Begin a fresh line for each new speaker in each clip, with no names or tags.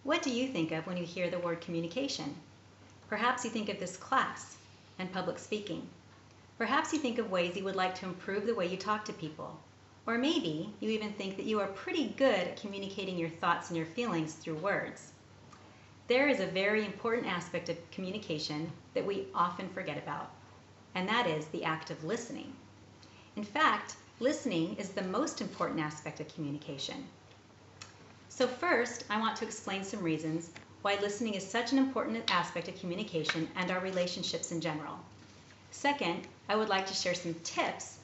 What do you think of when you hear the word communication? Perhaps you think of this class and public speaking. Perhaps you think of ways you would like to improve the way you talk to people. Or maybe you even think that you are pretty good at communicating your thoughts and your feelings through words. There is a very important aspect of communication that we often forget about, and that is the act of listening. In fact, listening is the most important aspect of communication. So first, I want to explain some reasons why listening is such an important aspect of communication and our relationships in general. Second, I would like to share some tips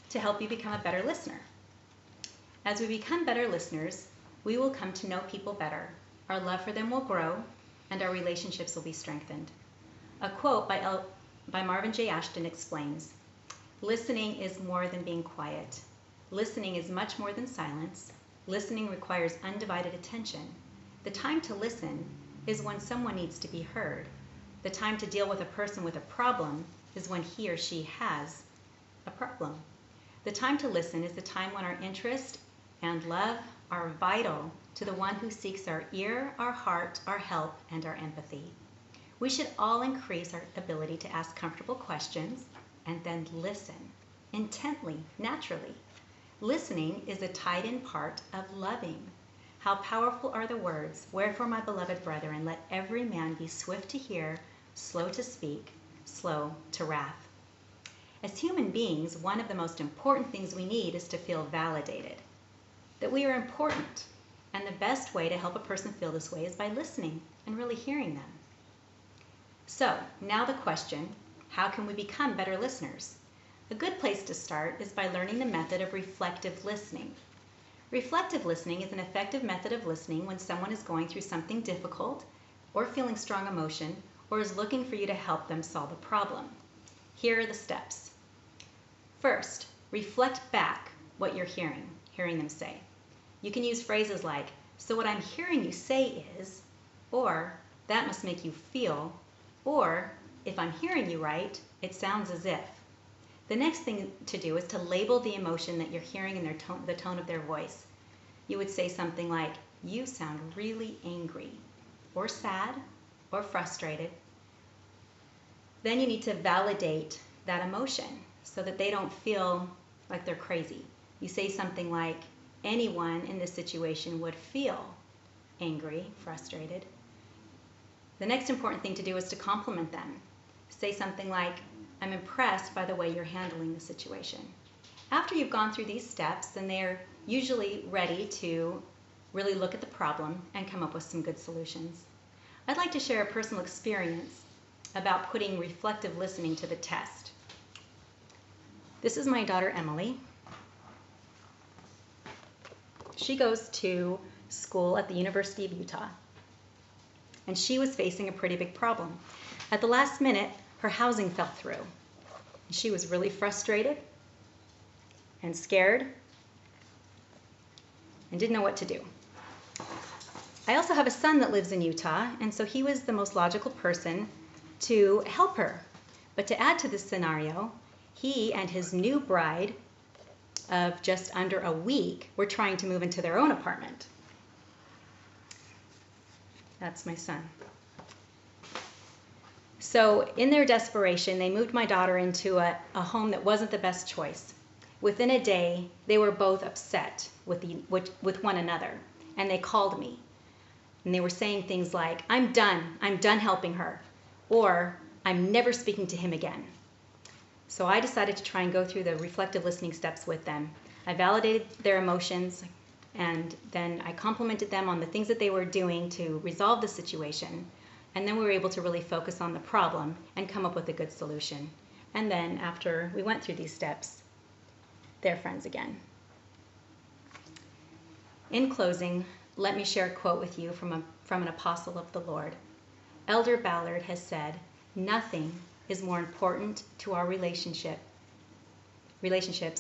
to help you become a better listener. As we become better listeners, we will come to know people better, our love for them will grow, and our relationships will be strengthened. A quote by Marvin J. Ashton explains, "Listening is more than being quiet. Listening is much more than silence. Listening requires undivided attention. The time to listen is when someone needs to be heard. The time to deal with a person with a problem is when he or she has a problem. The time to listen is the time when our interest and love are vital to the one who seeks our ear, our heart, our help, and our empathy. We should all increase our ability to ask comfortable questions and then listen intently, naturally. Listening is a tied-in part of loving. How powerful are the words, 'Wherefore, my beloved brethren, let every man be swift to hear, slow to speak, slow to wrath.'" As human beings, one of the most important things we need is to feel validated, that we are important, and the best way to help a person feel this way is by listening and really hearing them. So, now the question, how can we become better listeners? A good place to start is by learning the method of reflective listening. Reflective listening is an effective method of listening when someone is going through something difficult or feeling strong emotion or is looking for you to help them solve a problem. Here are the steps. First, reflect back what you're hearing them say. You can use phrases like, "So what I'm hearing you say is," or "That must make you feel," or "If I'm hearing you right, it sounds as if." The next thing to do is to label the emotion that you're hearing in the tone of their voice. You would say something like, "You sound really angry," or sad, or frustrated. Then you need to validate that emotion so that they don't feel like they're crazy. You say something like, "Anyone in this situation would feel angry, frustrated." The next important thing to do is to compliment them. Say something like, "I'm impressed by the way you're handling the situation." After you've gone through these steps, then they're usually ready to really look at the problem and come up with some good solutions. I'd like to share a personal experience about putting reflective listening to the test. This is my daughter, Emily. She goes to school at the University of Utah, and she was facing a pretty big problem. At the last minute, her housing fell through. She was really frustrated and scared and didn't know what to do. I also have a son that lives in Utah, and so he was the most logical person to help her. But to add to this scenario, he and his new bride of just under a week were trying to move into their own apartment. That's my son. So in their desperation, they moved my daughter into a home that wasn't the best choice. Within a day, they were both upset with one another, and they called me. And they were saying things like, I'm done helping her," or "I'm never speaking to him again." So I decided to try and go through the reflective listening steps with them. I validated their emotions, and then I complimented them on the things that they were doing to resolve the situation. And then we were able to really focus on the problem and come up with a good solution. And then after we went through these steps, they're friends again. In closing, let me share a quote with you from an apostle of the Lord. Elder Ballard has said, "Nothing is more important to our relationships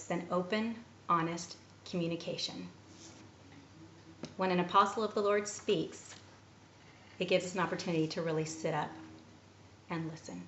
than open, honest communication." When an apostle of the Lord speaks, it gives us an opportunity to really sit up and listen.